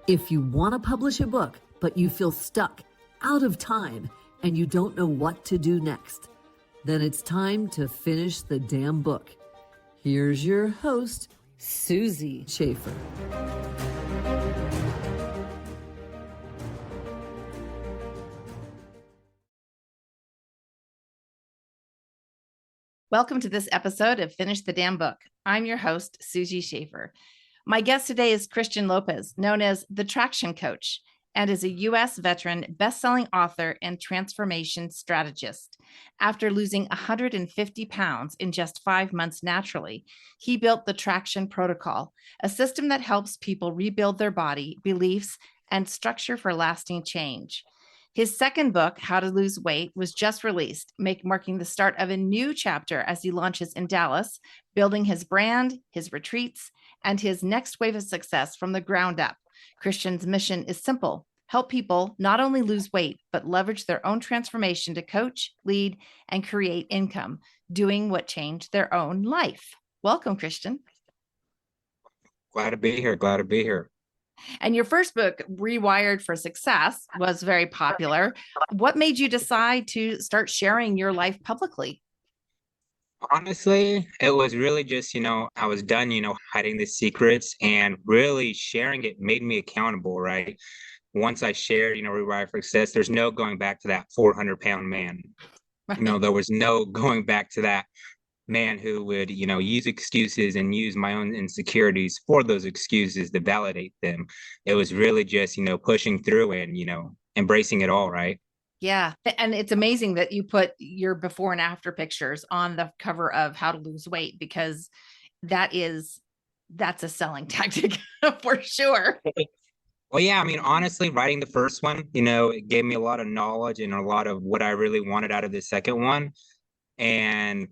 If you want to publish a book, but you feel stuck, out of time, and you don't know what to do next, then it's time to finish the damn book. Here's your host, Susie Schaefer. Welcome to this episode of Finish the Damn Book. I'm your host, Susie Schaefer. My guest today is Cristian Lopez, known as the Traction Coach, and is a U.S. veteran, best-selling author, and transformation strategist. After losing 150 pounds in just 5 months naturally, he built the Traction Protocol, a system that helps people rebuild their body, beliefs, and structure for lasting change. His second book, How to Lose Weight, was just released, marking the start of a new chapter as he launches in Dallas, building his brand, his retreats, and his next wave of success from the ground up. Cristian's mission is simple: help people not only lose weight, but leverage their own transformation to coach, lead, and create income, doing what changed their own life. Welcome, Cristian. Glad to be here. And your first book, Rewired for Success, was very popular. What made you decide to start sharing your life publicly? Honestly, it was really just, I was done, hiding the secrets, and really sharing it made me accountable, right? Once I shared, Rewired for Success, there's no going back to that 400-pound man. Right. There was no going back to that man who would, use excuses and use my own insecurities for those excuses to validate them. It was really just, pushing through and, embracing it all, right? Yeah. And it's amazing that you put your before and after pictures on the cover of How to Lose Weight, because that's a selling tactic for sure. Well, yeah, I mean, honestly, writing the first one, it gave me a lot of knowledge and a lot of what I really wanted out of the second one. And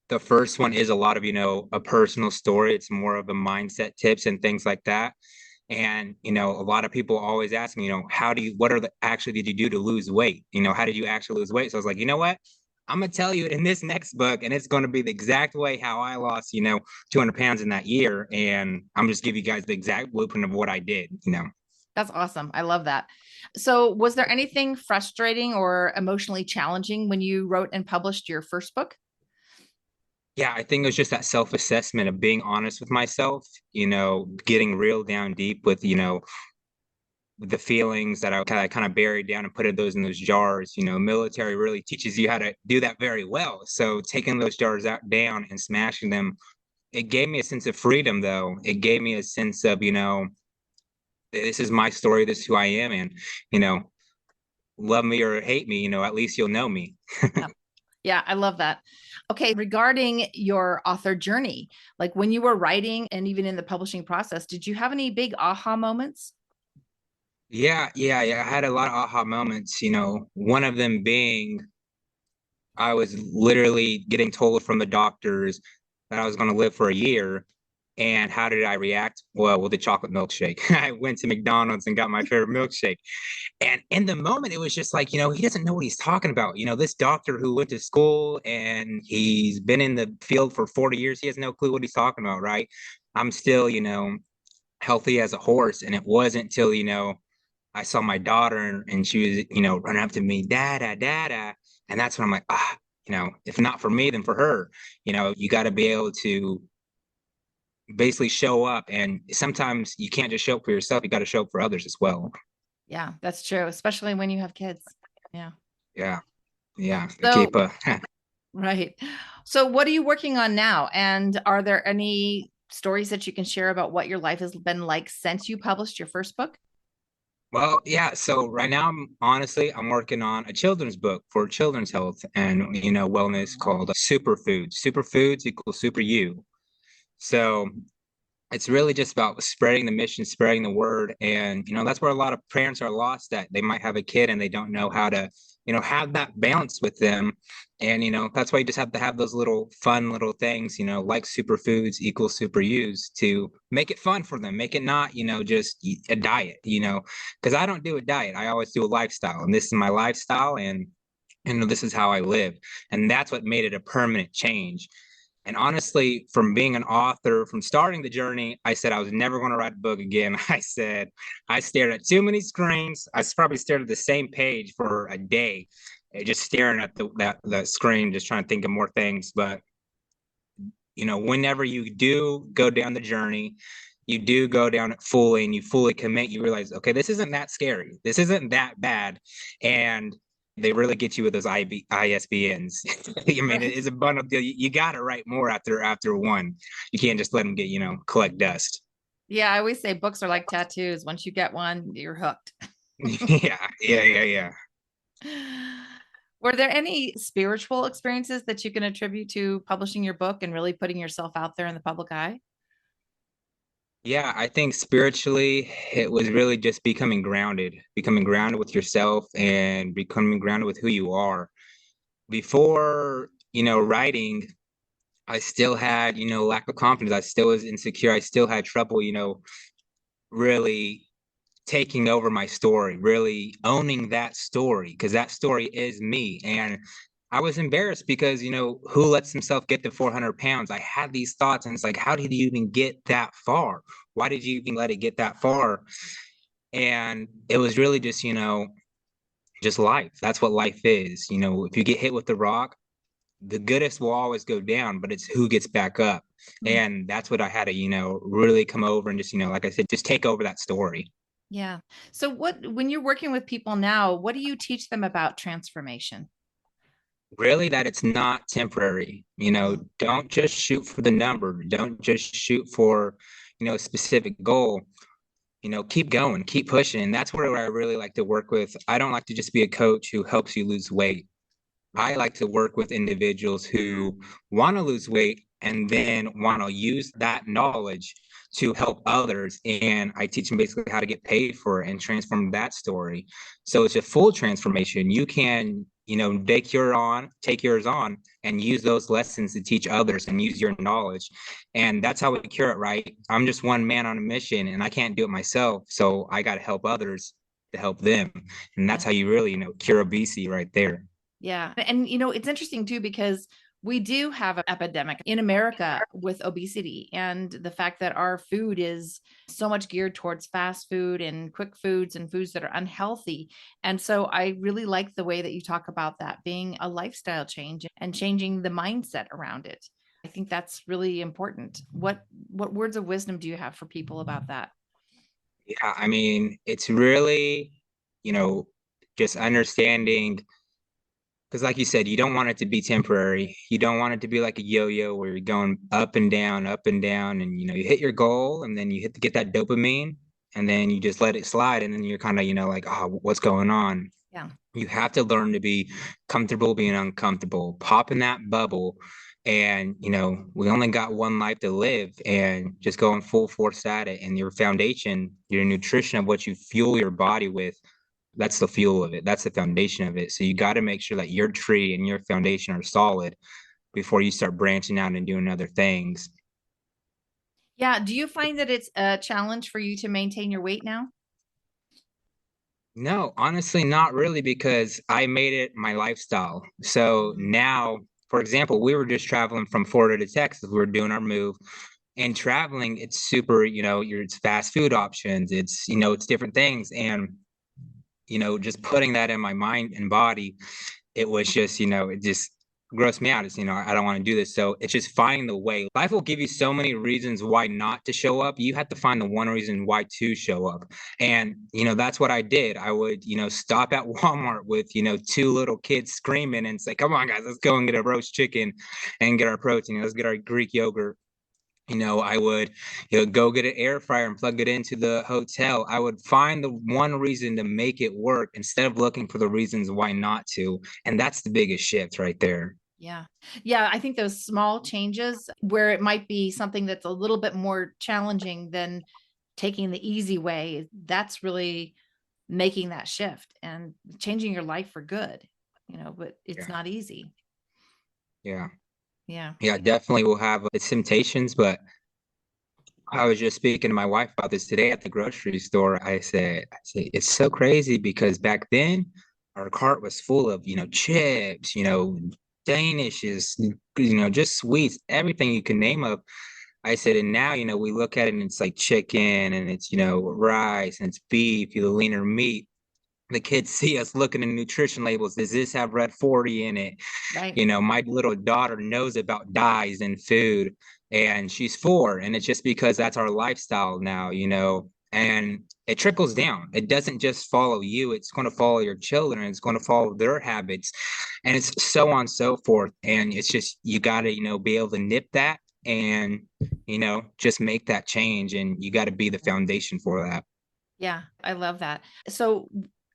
the first one is a lot of, a personal story. It's more of a mindset tips and things like that. And, a lot of people always ask me, actually did you do to lose weight? How did you actually lose weight? So I was like, you know what? I'm going to tell you in this next book, and it's going to be the exact way how I lost, 200 pounds in that year. And I'm just give you guys the exact blueprint of what I did. That's awesome. I love that. So was there anything frustrating or emotionally challenging when you wrote and published your first book? Yeah, I think it was just that self-assessment of being honest with myself, getting real down deep with, the feelings that I kind of buried down and put those in those jars. Military really teaches you how to do that very well. So taking those jars down and smashing them, it gave me a sense of freedom, though. It gave me a sense of, this is my story, this is who I am, and, love me or hate me, at least you'll know me. Yeah, I love that. Okay, regarding your author journey, like when you were writing and even in the publishing process, did you have any big aha moments? Yeah. I had a lot of aha moments, one of them being I was literally getting told from the doctors that I was going to live for a year. And how did I react? Well, with the chocolate milkshake. I went to McDonald's and got my favorite milkshake. And in the moment, it was just like, he doesn't know what he's talking about. This doctor who went to school and he's been in the field for 40 years, he has no clue what he's talking about, right? I'm still, healthy as a horse. And it wasn't until, I saw my daughter and she was, running up to me, dada, dada. And that's when I'm like, if not for me, then for her. You got to be able to basically show up. And sometimes you can't just show up for yourself. You got to show up for others as well. Yeah, that's true, especially when you have kids. Yeah. Yeah. So, right. So what are you working on now? And are there any stories that you can share about what your life has been like since you published your first book? Well, yeah. So right now, I'm working on a children's book for children's health and, wellness called Superfoods. Superfoods equals super you. So it's really just about spreading the mission, spreading the word. And, that's where a lot of parents are lost at. They might have a kid and they don't know how to, have that balance with them. And, that's why you just have to have those little fun little things, like superfoods equals super use to make it fun for them. Make it not, just a diet, because I don't do a diet. I always do a lifestyle, and this is my lifestyle. And, this is how I live. And that's what made it a permanent change. And honestly, from being an author, from starting the journey, I said I was never going to write a book again. I said I stared at too many screens. I probably stared at the same page for a day, just staring at that screen, just trying to think of more things. But whenever you do go down the journey, you do go down it fully and you fully commit, you realize, okay, this isn't that scary. This isn't that bad. And they really get you with those ISBNs. I mean, Right. it's a bundle deal. You got to write more after one. You can't just let them get, collect dust. Yeah, I always say books are like tattoos. Once you get one, you're hooked. Yeah. Were there any spiritual experiences that you can attribute to publishing your book and really putting yourself out there in the public eye? Yeah, I think spiritually, it was really just becoming grounded with yourself and becoming grounded with who you are. Before, writing, I still had, lack of confidence. I still was insecure. I still had trouble, really taking over my story, really owning that story, because that story is me. And I was embarrassed because, who lets himself get to 400 pounds? I had these thoughts, and it's like, how did you even get that far? Why did you even let it get that far? And it was really just life. That's what life is. If you get hit with the rock, the goodest will always go down, but it's who gets back up. Mm. And that's what I had to, really come over and just, like I said, just take over that story. Yeah. So when you're working with people now, what do you teach them about transformation? Really, that it's not temporary. Don't just shoot for the number. Don't just shoot for, a specific goal. Keep going, keep pushing. And that's where I really like to work with. I don't like to just be a coach who helps you lose weight. I like to work with individuals who want to lose weight and then want to use that knowledge to help others. And I teach them basically how to get paid for it and transform that story. So it's a full transformation. You can, take yours on and use those lessons to teach others and use your knowledge. And that's how we cure it, right? I'm just one man on a mission and I can't do it myself. So I got to help others to help them. And that's Yeah. how you really, cure obesity right there. Yeah. And it's interesting too, because we do have an epidemic in America with obesity, and the fact that our food is so much geared towards fast food and quick foods and foods that are unhealthy. And so I really like the way that you talk about that being a lifestyle change and changing the mindset around it. I think that's really important. What words of wisdom do you have for people about that? Yeah, I mean, it's really, you know, just understanding, because like you said, you don't want it to be temporary. You don't want it to be like a yo-yo where you're going up and down, and you hit your goal, and then you hit to get that dopamine, and then you just let it slide, and then you're kind of, like, oh, what's going on? Yeah. You have to learn to be comfortable being uncomfortable, pop in that bubble. And, we only got one life to live and just going full force at it. And your foundation, your nutrition of what you fuel your body with, that's the fuel of it. That's the foundation of it. So you got to make sure that your tree and your foundation are solid before you start branching out and doing other things. Yeah. Do you find that it's a challenge for you to maintain your weight now? No, honestly, not really, because I made it my lifestyle. So now, for example, we were just traveling from Florida to Texas. We were doing our move, and traveling, it's super, it's fast food options. It's different things. And, just putting that in my mind and body, it was just, it just grossed me out. It's, I don't want to do this. So it's just finding the way. Life will give you so many reasons why not to show up. You have to find the one reason why to show up. And, that's what I did. I would, stop at Walmart with, two little kids screaming and say, come on, guys, let's go and get a roast chicken and get our protein. Let's get our Greek yogurt. I would, go get an air fryer and plug it into the hotel. I would find the one reason to make it work instead of looking for the reasons why not to. And that's the biggest shift right there. Yeah. Yeah. I think those small changes where it might be something that's a little bit more challenging than taking the easy way, that's really making that shift and changing your life for good, but it's Yeah. not easy. Yeah. Yeah. Yeah. Definitely will have its temptations, but I was just speaking to my wife about this today at the grocery store. I said, it's so crazy because back then our cart was full of, chips, Danishes, just sweets, everything you can name of. I said, and now, we look at it and it's like chicken and it's, rice and it's beef, the leaner meat. The kids see us looking at nutrition labels. Does this have red 40 in it? Right. My little daughter knows about dyes in food and she's 4. And it's just because that's our lifestyle now, and it trickles down. It doesn't just follow you, it's going to follow your children, it's going to follow their habits, and it's so on and so forth. And it's just, you got to, be able to nip that and, just make that change. And you got to be the foundation for that. Yeah, I love that. So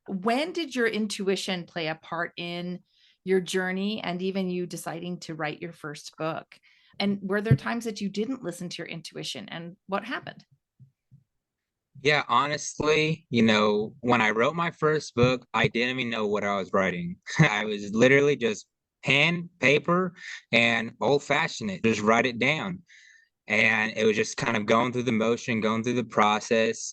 when did your intuition play a part in your journey and even you deciding to write your first book? And were there times that you didn't listen to your intuition, and what happened? Yeah, honestly, when I wrote my first book, I didn't even know what I was writing. I was literally just pen, paper, and old-fashioned it, just write it down. And it was just kind of going through the motion, going through the process.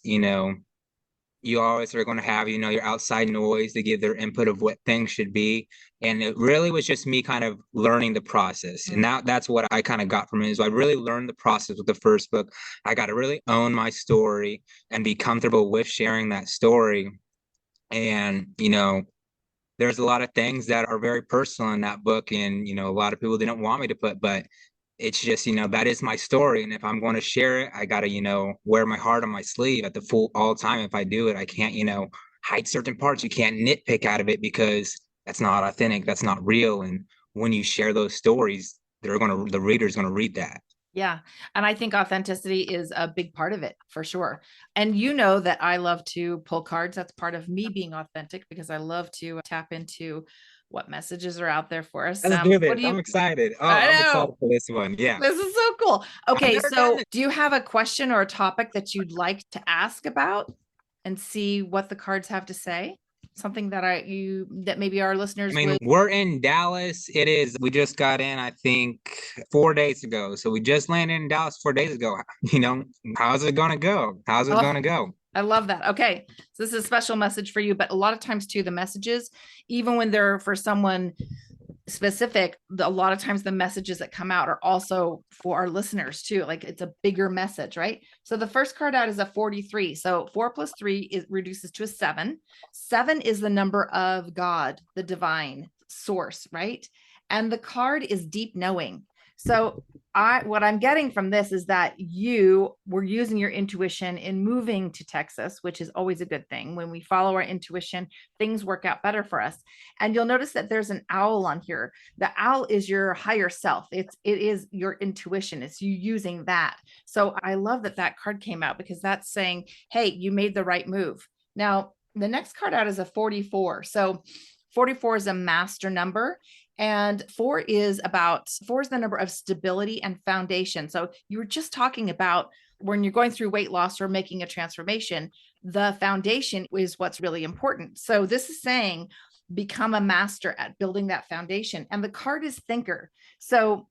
You always are going to have, your outside noise to give their input of what things should be. And it really was just me kind of learning the process. And that's what I kind of got from it, is I really learned the process with the first book. I got to really own my story and be comfortable with sharing that story. And, there's a lot of things that are very personal in that book. And, a lot of people didn't want me to put, but it's just, that is my story. And if I'm going to share it, I got to, wear my heart on my sleeve at the full all time. If I do it, I can't, hide certain parts. You can't nitpick out of it because that's not authentic. That's not real. And when you share those stories, the reader's going to read that. Yeah. And I think authenticity is a big part of it for sure. And you know that I love to pull cards. That's part of me being authentic, because I love to tap into what messages are out there for us. Let's do What this. do you, I'm excited. Oh, I I'm excited know for this one. Yeah. this is so cool. I've Okay. never done So this. do you have a question or a topic that you'd like to ask about and see what the cards have to say? Something that that maybe our listeners would. We're in Dallas. We just got in, I think, 4 days ago. So we just landed in Dallas 4 days ago. How's it going to go? How's it going to go? I love that. Okay. So this is a special message for you, but a lot of times too, the messages, even when they're for someone specific, a lot of times the messages that come out are also for our listeners too. Like, it's a bigger message, right? So the first card out is a 43. So 4 plus 3 reduces to a 7. 7 is the number of God, the divine source, right? And the card is deep knowing. So what I'm getting from this is that you were using your intuition in moving to Texas, which is always a good thing. When we follow our intuition, things work out better for us. And you'll notice that there's an owl on here. The owl is your higher self. It is your intuition. It's you using that. So I love that card came out, because that's saying, hey, you made the right move. Now, the next card out is a 44. So 44 is a master number. And 4 is the number of stability and foundation. So you were just talking about when you're going through weight loss or making a transformation, the foundation is what's really important. So this is saying, become a master at building that foundation. And the card is thinker. So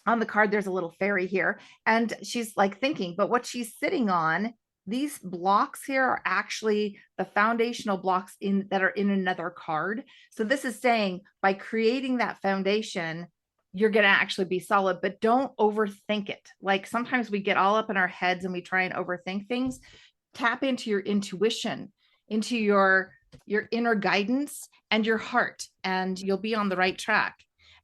on the card, there's a little fairy here, and she's like thinking, but what she's sitting on, these blocks here are actually the foundational blocks that are in another card. So this is saying, by creating that foundation, you're going to actually be solid, but don't overthink it. Like, sometimes we get all up in our heads and we try and overthink things. Tap into your intuition, into your inner guidance and your heart, and you'll be on the right track.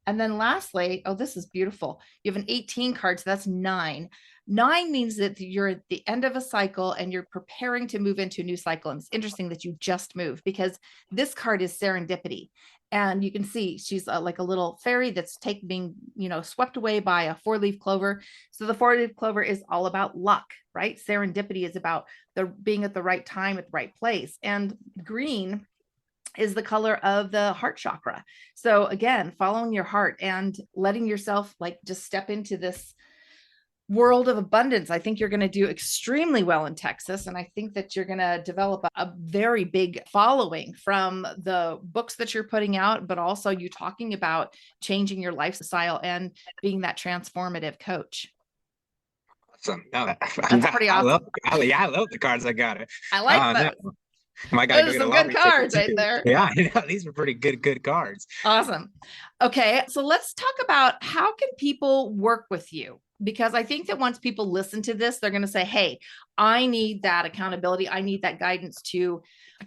And then lastly, oh, this is beautiful. You have an 18 card, so that's 9. 9 means that you're at the end of a cycle and you're preparing to move into a new cycle. And it's interesting that you just moved, because this card is serendipity. And you can see she's like a little fairy that's being swept away by a 4-leaf clover. So the 4-leaf clover is all about luck, right? Serendipity is about being at the right time at the right place. And green is the color of the heart chakra. So again, following your heart and letting yourself just step into this world of abundance. I think you're going to do extremely well in Texas. And I think that you're going to develop a very big following from the books that you're putting out, but also you talking about changing your lifestyle and being that transformative coach. Awesome. No, That's pretty awesome. I love the cards. I got it. I like those. Might gotta go Those are get a some good lottery ticket cards right too. there. Yeah, these are pretty good cards. Awesome. Okay, so let's talk about how can people work with you? Because I think that once people listen to this, they're going to say, "Hey, I need that accountability. I need that guidance to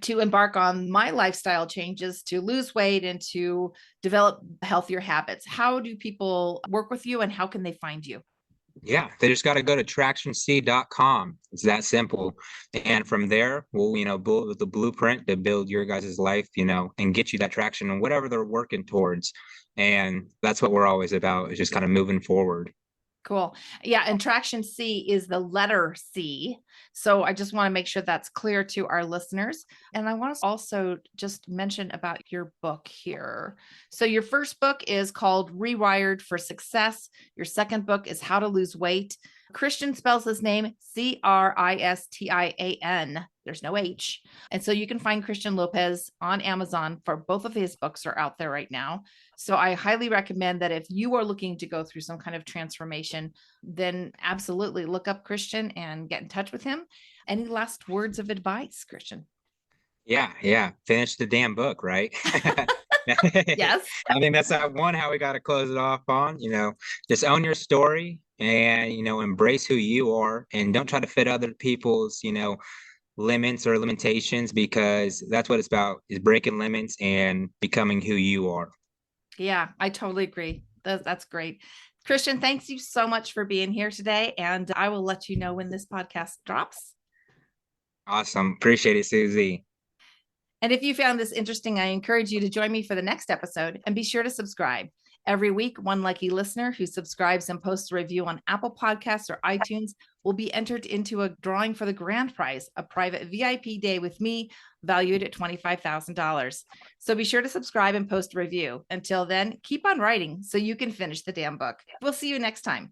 embark on my lifestyle changes, to lose weight and to develop healthier habits." How do people work with you and how can they find you? Yeah, they just got to go to tractionc.com. It's that simple. And from there, we'll, build the blueprint to build your guys' life, and get you that traction and whatever they're working towards. And that's what we're always about, is just kind of moving forward. Cool. Yeah. And Traction C is the letter C. So I just want to make sure that's clear to our listeners. And I want to also just mention about your book here. So your first book is called Rewired for Success. Your second book is How to Lose Weight. Cristian spells his name Cristian. There's no H. And so you can find Cristian Lopez on Amazon, for both of his books are out there right now. So I highly recommend that if you are looking to go through some kind of transformation, then absolutely look up Cristian and get in touch with him. Any last words of advice, Cristian? Yeah. Finish the damn book, right? Yes. I think that's how we got to close it off on, just own your story and, embrace who you are and don't try to fit other people's, limits or limitations, because that's what it's about, is breaking limits and becoming who you are. Yeah, I totally agree. That's great. Cristian, thanks you so much for being here today. And I will let you know when this podcast drops. Awesome. Appreciate it, Susie. And if you found this interesting, I encourage you to join me for the next episode and be sure to subscribe. Every week, one lucky listener who subscribes and posts a review on Apple Podcasts or iTunes will be entered into a drawing for the grand prize, a private VIP day with me valued at $25,000. So be sure to subscribe and post a review. Until then, keep on writing so you can finish the damn book. We'll see you next time.